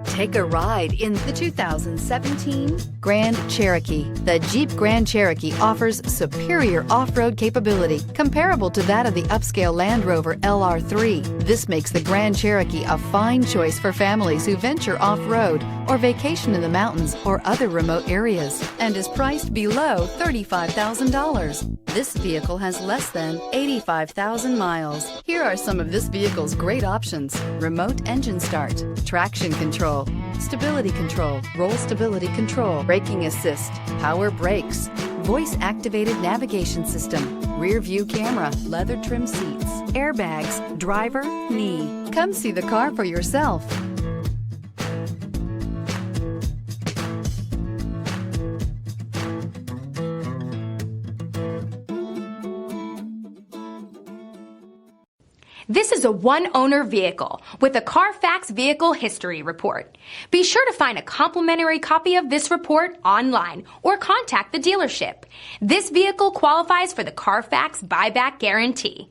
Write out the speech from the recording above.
Take a ride in the 2017 Grand Cherokee. The Jeep Grand Cherokee offers superior off-road capability comparable to that of the upscale Land Rover LR3. This makes the Grand Cherokee a fine choice for families who venture off-road or vacation in the mountains or other remote areas, and is priced below $35,000. This vehicle has less than 85,000 miles. Here are some of this vehicle's great options: remote engine start, traction control, stability control, roll stability control, braking assist, power brakes, voice-activated navigation system, rear view camera, leather trim seats, airbags, driver, knee. Come see the car for yourself. This is a one-owner vehicle with a Carfax Vehicle History Report. Be sure to find a complimentary copy of this report online or contact the dealership. This vehicle qualifies for the Carfax Buyback Guarantee.